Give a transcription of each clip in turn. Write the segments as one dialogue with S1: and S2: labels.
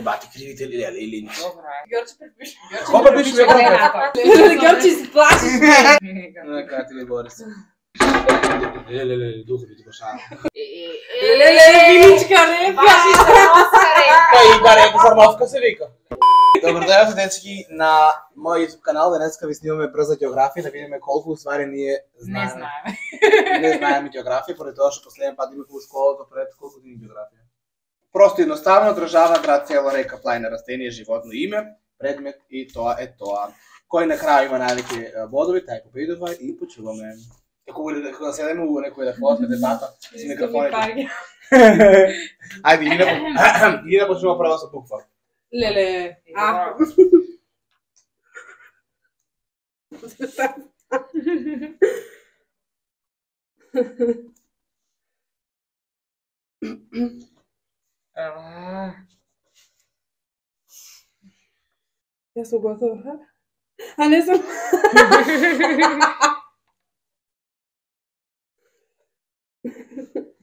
S1: Ебати, кривите ли или не?
S2: Добре.
S3: Георги препиши.
S1: Какво препиши, бе, какво?
S3: Георги се плаши.
S1: Накрая ти ли говори се? Леле, духовите башана.
S3: Леле, виничка, репка.
S1: И да, река Сармовка се вика. Добър ден, днески на моя YouTube канал. Днеска ви снимаме бърза география, да видим колко ствари ние знаем. Не знаем география, поради това, че последния път имахме в школата пред колко години география. Просто едноставно държава, град, село, река, планина, растение, животно, име, предмет и това е това. Кой накрая има най-велики бодови, taj победува и почуваме. Ако да седем у некои да хватме дебата с микрофоните. Айде, и да почнемо права с буква.
S3: Леле, Я съм готова. А не съм.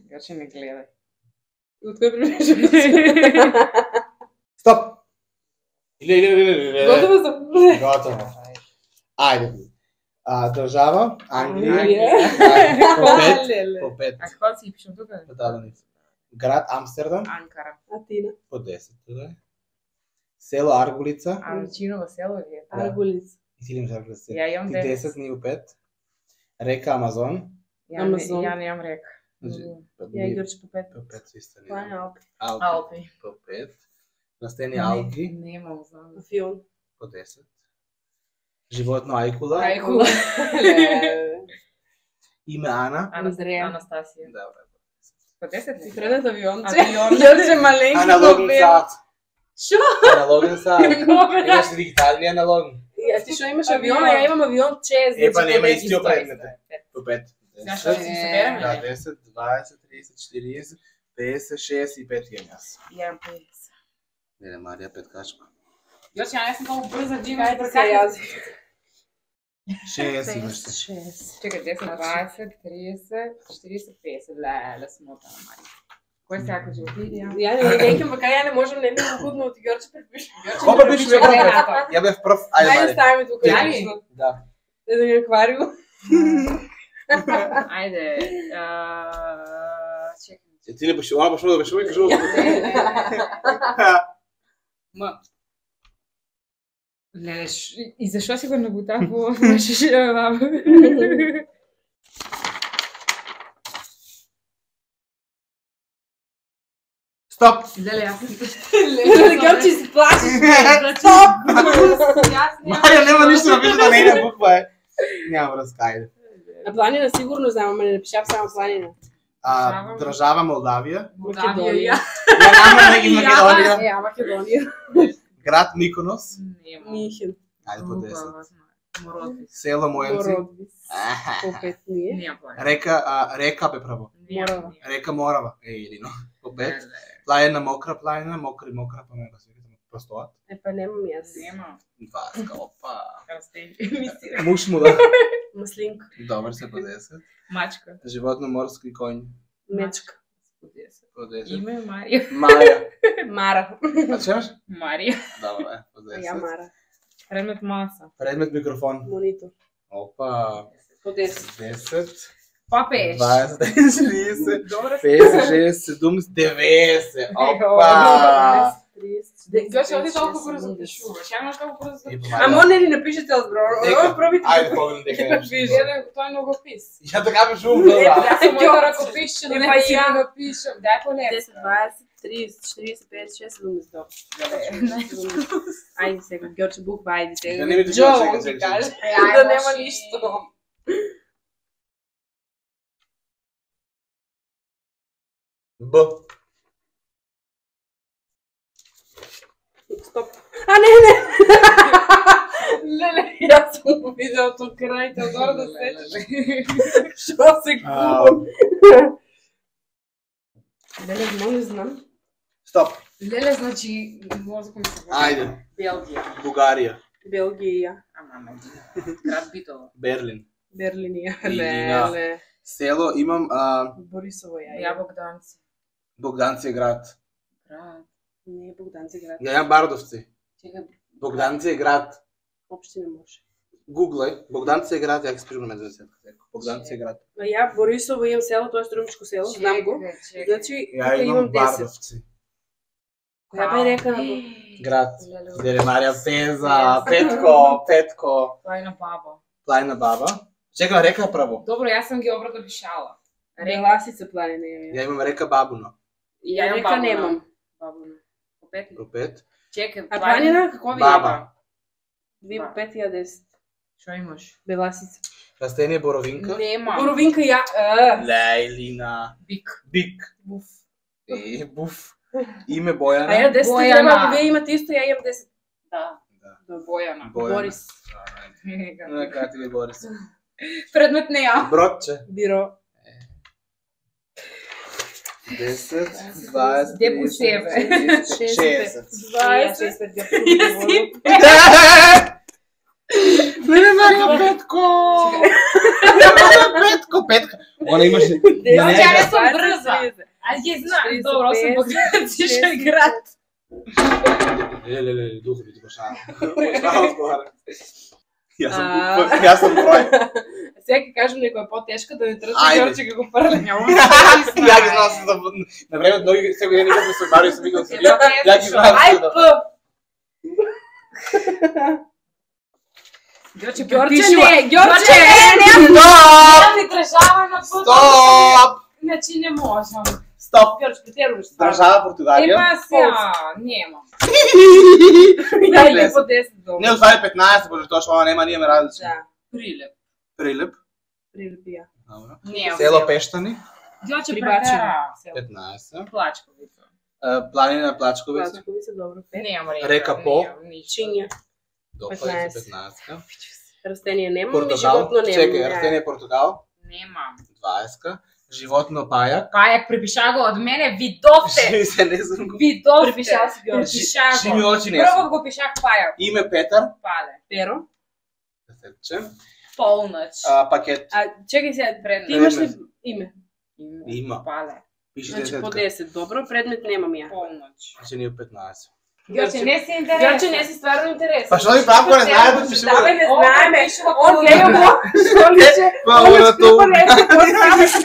S2: Гърче не гледай.
S3: От кой прибежа?
S1: Стоп!
S3: Готова съм.
S1: Готово. Айде. Държава, Англия. По 5.
S2: А какво си пишем тук?
S1: Град Амстердам.
S2: Анкара.
S3: Атина.
S1: По 10. Село Арголица.
S2: Арчиново село ли е?
S3: Арголица.
S1: И си ли имаш Арголица?
S2: Я имам
S1: 10, ние 5. Река Амазон.
S3: Амазон.
S2: Я нямам река.
S3: Я Гърче по 5.
S1: По 5 си стане.
S3: Това е Алпи.
S2: Алпи.
S1: По 5. Растение алги.
S2: Не имам знам.
S3: Филм.
S1: По 10. Животно айкула.
S2: Айкула.
S1: Име Ана.
S2: Анастасия.
S1: Добре.
S2: По 10 ли?
S3: Средният авион.
S2: Авион.
S3: Гърче маленки.
S1: Аналоген сад.
S3: Шо?
S1: Аналоген сад. Имаш дигитални аналогни.
S3: Ти що имаш авион, я имам авион 6.
S1: Епа няма истио предмете. По 5.
S2: Сега ще си съберем ли?
S1: Да, 10, 20, 30, 40, 50, 6 и 5 имам аз.
S2: Имам 50.
S1: Не, Мария, 5 качка.
S2: Йоче, аз съм много бърза, Джима.
S3: Хайде се язи.
S1: 6 имаш.
S3: 6.
S2: Чекай, 10, 20, 30, 40, 50. Леле, смота на Мария. Кой сега като отиде?
S3: Я не викам, бака, я не можем, не ми е худно от Георги препиши.
S1: Какво препиши, бе, брат? Я бях пръв. Айде,
S3: Айде
S1: Мария.
S3: ставаме тук.
S1: Да.
S3: Да ми аквариум.
S2: Айде. Чекай.
S1: Ти не башува да башува и кажу.
S2: Ма. Леле, и защо си го набутах по наша баба?
S1: Стоп!
S2: Леле, аз не
S3: Леле, Георги се плаши. Стоп!
S1: Мария, няма нищо да вижда на нейна буква, Няма връзка, айде.
S3: А планина сигурно знам, ама не напишам само планина.
S1: Държава Молдавия.
S3: Македония.
S1: Македония.
S3: Македония.
S1: Град Миконос.
S3: Михен.
S1: Айде по 10.
S2: Мородвис.
S1: Село Моемци.
S3: Бородвис. По 5 ние.
S2: Няма план.
S1: Река бе право.
S3: Морава.
S1: Река Морава. Илино. По 5. Планина Мокра, планина Мокра, па не да се видим. Простоват.
S3: Епа нямам и аз.
S2: Няма.
S1: Васка, опа.
S2: Мисля.
S1: Муж му да.
S3: Маслинка.
S1: Добър се по 10.
S2: Мачка.
S1: Животно морски конь.
S3: Мечка.
S1: По 10.
S2: Име Мария.
S1: Майя.
S3: Мара.
S1: А че имаш?
S2: Мария.
S1: Добре, по
S3: Я
S1: 10.
S3: Мара.
S2: Предмет маса.
S1: Предмет микрофон.
S3: Монитор.
S1: Опа.
S3: По 10.
S1: 10.
S2: Папеш.
S1: 20, 30,
S2: Добре.
S1: 50, 60, 90. Опа!
S3: 30.
S2: Георги, оди толкова бързо пишуваш. Я нямаш толкова бързо да пишуваш.
S3: Ама не ли напишете отбор? Пробите.
S1: Айде, помня дека не пише.
S2: Той е много пис.
S1: Я така пишувам, да.
S2: Аз съм моята ръкописче, да не си я напишем. Дай по-лесно.
S3: 10, 20, 30, 45, 6, 70. Айде сега, Георги буква, айде сега.
S1: Да не ми да
S3: Джо,
S1: сега,
S3: ти
S1: сега,
S3: каже.
S2: сега.
S3: Да няма нищо.
S1: Б.
S3: Стоп. Не. Леле, аз съм го видял тук край, Теодора да сечеш. Що се купам? Леле, не знам.
S1: Стоп.
S2: Леле, значи, мозъка ми се води.
S1: Айде.
S2: Белгия.
S1: България.
S3: Белгия.
S2: Ама, град Битола.
S1: Берлин.
S3: Берлиния.
S1: Илина.
S3: Леле.
S1: Село имам
S3: Борисова я.
S2: Я Богданци.
S1: Богданци град.
S2: Град.
S3: Не, Богданци град.
S1: Я имам Бардовци.
S3: Чекай,
S1: Богданци е град.
S3: община може.
S1: Гуглай. Богданци е град, як се пригна ме за Богданци е град.
S3: А я Борисово имам село, т.е. Струмичко село, знам го. Значи,
S1: Я
S3: тук
S1: имам
S3: имам 10.
S1: Бардовци.
S3: Коя бе река на
S1: Град. Делемария Пеза, Петко.
S2: Плайна баба.
S1: Плайна баба. Чекам река право.
S2: Добро, јас сам ги обрата пишала.
S3: Беласица планина имам.
S1: Я имам река Бабуно.
S3: И ја река немам.
S2: Бабуна. По 5.
S1: По 5.
S2: Чекай,
S3: А планина какво ви
S1: Баба.
S3: Две по 5 и 10.
S2: Што имаш?
S3: Беласица.
S1: Растение боровинка.
S2: Нема.
S3: Боровинка ја.
S1: Лейлина.
S2: Бик.
S1: Бик.
S2: Буф.
S1: И буф. Име Бојана.
S3: А ја 10
S2: Бојана.
S3: треба, ако вие имате исто, ја имам 10.
S2: Да.
S1: Да.
S2: Бојана.
S3: Борис.
S1: Нека ти ви Борис.
S2: Предмет не ја.
S1: Бродче.
S3: Биро.
S1: 10, 20,
S2: Де по себе.
S1: 60.
S3: 20.
S1: Мене Марија Петко! Петка! Она имаше...
S2: Ја сум брза. Аз ги знам. Добро, сум Богданци што е град.
S1: Леле, духови ти башава. Јас сум број.
S3: Сега ќе кажам некоја по-тешка да не трчи
S1: Ајде.
S3: Ѓорче како прля.
S1: Ја ги знам се да... На време многи секој ден никога се бари и се викал се ја. Ја ги знам
S3: Ај
S1: се да...
S3: П.
S2: Ѓорче
S3: не, Ѓорче не.
S1: Стоп!
S2: ми држава на път.
S1: Стоп!
S2: Значи не можам.
S1: Стоп!
S3: Ѓорче претеруваш.
S1: Држава Португалија.
S2: Ема сега, немам.
S3: Ја и по 10 долу.
S1: Не, отвари 15, боже, тоа што ова нема, ние ме различни.
S3: Да.
S2: Прилеп.
S1: Прилеп.
S3: Прилепија.
S1: Добро.
S2: Немам.
S1: Село Пештани.
S2: Ѓорче
S3: Прибачено.
S2: претера.
S1: 15.
S2: Плачковица.
S1: Планина Плачковица.
S3: Плачковица, добро. 5.
S2: Немам река.
S1: Река По.
S3: Чинја.
S1: До
S3: 15.
S1: 15.
S3: Растение немам и
S1: Португал.
S3: животно немам.
S1: Чекај, растение Португал.
S2: Немам.
S1: 20. Животно Пајак.
S2: Пајак припиша го од мене, видовте.
S1: Се не знам го.
S2: Видовте.
S3: Припишал си Ѓорче.
S2: Припиша
S1: Шими
S2: го.
S1: очи не
S2: Прво
S1: сум.
S2: го пишах Пајак.
S1: Име Петар.
S2: Пале.
S3: Перо.
S1: Да се речем.
S2: Полноќ.
S1: Пакет.
S3: А чекај сега,
S2: Предмет.
S3: ти имаш ли име?
S1: Има.
S2: Пале.
S1: Пишете
S3: Значи по
S1: сетка.
S3: 10. Добро, предмет немам ја.
S2: Полноќ.
S1: Значи ние 15.
S2: Ѓорче не се интересен.
S3: Ѓорче не си стварно интересен.
S1: Па што ви правко не знаеш да пишува?
S3: Да, бе, не
S2: Ова
S3: знаеме.
S2: пишува
S3: Он
S2: по
S3: гледа го. Што личе?
S1: Па,
S3: Он
S1: она
S3: скрипа
S1: тоа.
S3: нещо,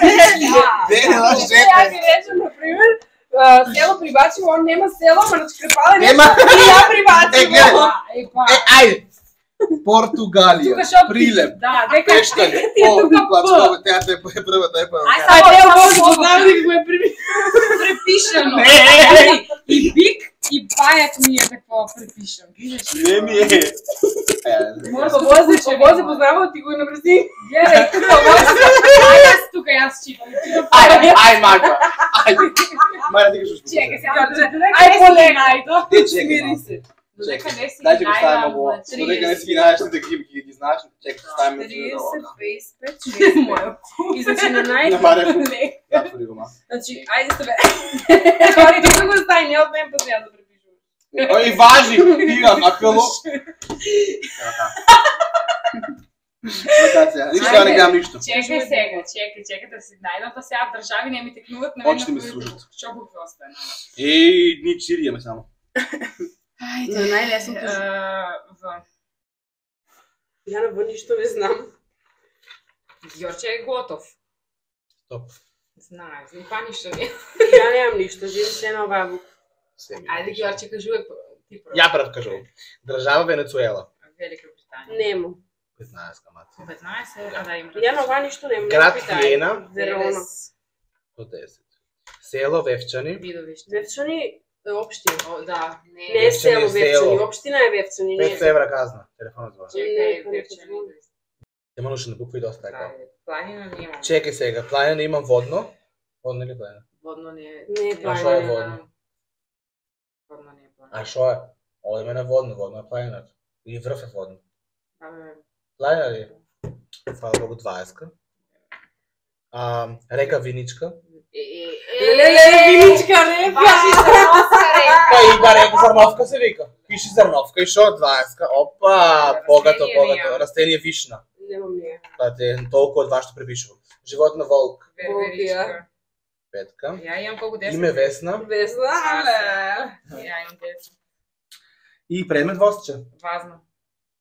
S1: Не, не
S3: Ја
S1: лажете.
S3: ви речем, например, село Прибачево, он нема село, ама на Шкрепале
S1: Нема.
S3: нещо и ја
S1: Е,
S3: Прибачево.
S1: гледај.
S2: Епа.
S1: Ајде. Португалија.
S2: Тука што
S1: Прилеп.
S2: Да, дека
S1: Пештани.
S3: Ти е
S1: О,
S3: тука
S1: Плачкова, теа те е прва, тај па.
S2: Ај,
S3: А те може да знаеш дека го е
S2: препишано.
S1: Не.
S2: И бик и пајак ми е такво препишано. Видиш?
S1: Не ми е.
S3: Обози познава, ти го напреси.
S2: Гледај, тука јас тука јас читам.
S1: Ај, мака. Ајде. Маја ти кажеш.
S2: Чекај сега.
S3: Ај,
S2: Ај
S3: полека.
S1: Те чекај.
S3: Смири се.
S2: Додека не си
S1: Дај ќе го ставим
S2: најдам,
S1: ово.
S2: значи,
S1: Додека не си ги знаеш, да ги знаеш, чекај ќе ставим.
S3: 30, 25, 60. И значи на
S1: Намарев. Затвори го, ма.
S3: Значи, ајде се бе. Ори, тука го стави, не од мен па сега да препишуваш.
S1: Ој, важи, тига, нахвело. Така сега, ништо ја не гледам ништо.
S2: Чекај сега, да си најдам, па сега држави не ми текнуват на
S1: Очите ми се служат.
S2: Што букви остане?
S1: Еј, ни чиријаме само.
S3: За најлесното. Ја на во ништо не знам.
S2: Ѓорче е готов.
S1: Стоп.
S2: Знаеш, па ништо не.
S3: Ја немам ништо, живи се на оваа бука.
S2: Ајде Ѓорче кажувај ти прво.
S1: Ја прв кажувам. Држава Венецуела.
S2: Велика Британија.
S3: Немам.
S1: 15 камати.
S2: 15, а да има.
S3: Ја на оваа ништо немам.
S1: Град
S3: Питај.
S1: Виена.
S3: Верона.
S1: По 10. Село Вевчани.
S2: Видовиште.
S3: Вевчани е општина.
S2: О, да,
S3: Не
S2: не.
S3: е село
S1: Вевчани е
S3: Вевчани,
S1: село.
S3: општина е Вевчани.
S1: 500 евра казна. Телефонот звона.
S2: Чекај,
S3: Не,
S2: Вевчани.
S1: Нема нужда на букви доста така.
S2: Планина нема.
S1: Чекај сега, планина имам водно. Водно или планина?
S2: Водно не е.
S3: Не е
S1: А шо е
S3: планина.
S1: водно?
S2: Водно не е планина.
S1: А шо е? Одеме на водно, водно е планината. И врв е водно.
S2: Абе,
S1: Планина ли? Фала Богу 20. Река Виничка.
S3: Леле, виничка, река!
S2: Ваши зрновска река.
S1: Па има река Зрновка се вика. Пише Зрновка и шо 20. Опа, богато, богато. Растение вишна.
S3: Немам неја.
S1: Па те толку од вас што препишувам. Животно волк.
S2: Верверичка.
S1: Петка.
S2: Ја имам колку 10.
S1: Име Весна.
S3: Весна,
S2: Ја имам 10.
S1: И предмет Восче.
S2: Важно.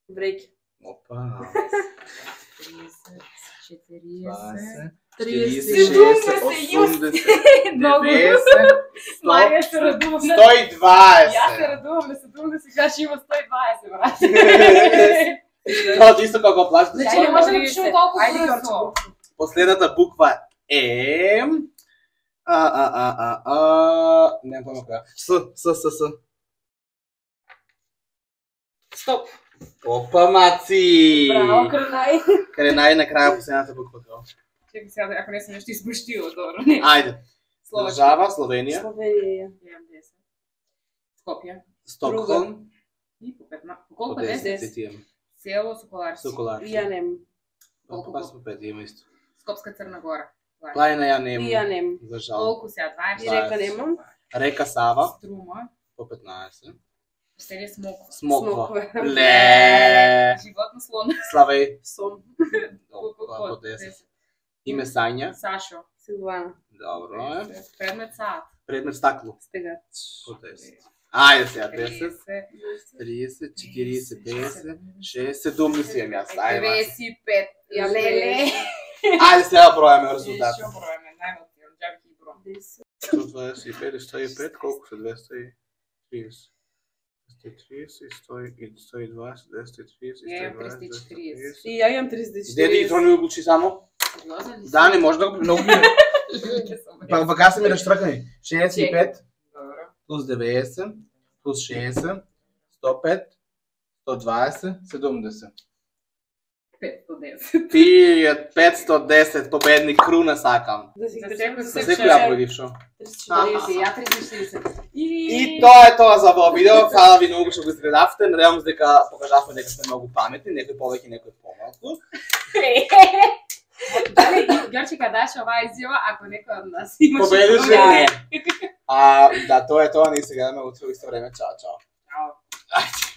S3: Брейки.
S1: Опа.
S2: 30,
S1: 20,
S2: 40,
S1: 30,
S2: 70,
S1: 60,
S2: Много.
S1: 90,
S2: Марија се радувам.
S1: 120.
S2: Јас се радувам на 70, кажа има 120, брат.
S1: Тоа исто како плашно.
S2: Значи не може да пишем толку
S3: Ајде,
S2: брзо.
S1: Последната буква е... Немам појма која. С.
S3: Стоп.
S1: Опа, маци!
S3: Браво, Кренај.
S1: Кренај на краја последната буква.
S2: Чекай сега, ако не сум нешто избуштила, добро. Не.
S1: Ајде.
S2: Словачка.
S1: Држава, Словенија,
S3: Словенија.
S2: Имам 10. Скопје.
S1: Стокхолм,
S2: И по 15.
S1: по
S2: Колку
S1: 10
S2: 10?
S1: ти имам.
S2: Село Соколарци.
S1: Соколарци.
S3: Ја нем.
S2: Колку?
S1: Па сме 5 има исто.
S2: Скопска Црна Гора.
S1: Планина ја немам.
S3: Ја нем.
S1: За жал.
S2: Колку сега? 20?
S3: И река немам.
S1: Река Сава,
S2: Струма.
S1: по 15.
S2: Селе Смоква.
S1: Смоква.
S3: Смокове.
S1: Ле.
S2: Живот на слон.
S1: Славеј.
S3: Сом.
S1: Опа, по 10. Име Сања.
S2: Сашо.
S3: Силвана.
S1: Добро е.
S2: Предмет саат.
S1: Предмет стакло.
S3: Стегач.
S1: По 10. Ајде сега 10.
S2: 30,
S1: 30, 40, 50, 60, 70 имам јас. Ајде, маци.
S2: 95.
S3: Ја
S2: Леле.
S1: Ајде сега бројаме резултат.
S2: Што бројаме? Најмалку, џабки ги бројам.
S3: 10.
S1: 125, 105, колку се 230? 230, 120, 230,
S2: Ја имам
S1: 120,
S2: 340.
S3: И ја имам 30.
S1: Дете и Трони одлучи само?
S2: Сериозен ли си?
S1: Да, не може да го много близо. Па вака се ми разштракани. 65
S2: Добро.
S1: плюс 90 плюс 60 105 120 70.
S2: 510.
S1: Ти 510 победник круна сакам.
S3: Да си
S2: За
S3: кажем
S2: секој
S3: да
S1: За
S2: се
S1: секој ја пројдившо.
S2: 30, ја 340.
S1: И тоа е тоа за во видео. Фала ви многу што го изгледавте. Надевам се дека покажавме дека сме многу паметни, некој повеќе, некој помалку.
S2: Ѓорчика, даш оваа изјава ако некој од нас имаше
S1: Победиш ли?
S2: проблеми.
S1: Да, тоа е тоа, ние се гледаме утре во исто време. Чао, чао.
S2: Чао.
S1: Ајде.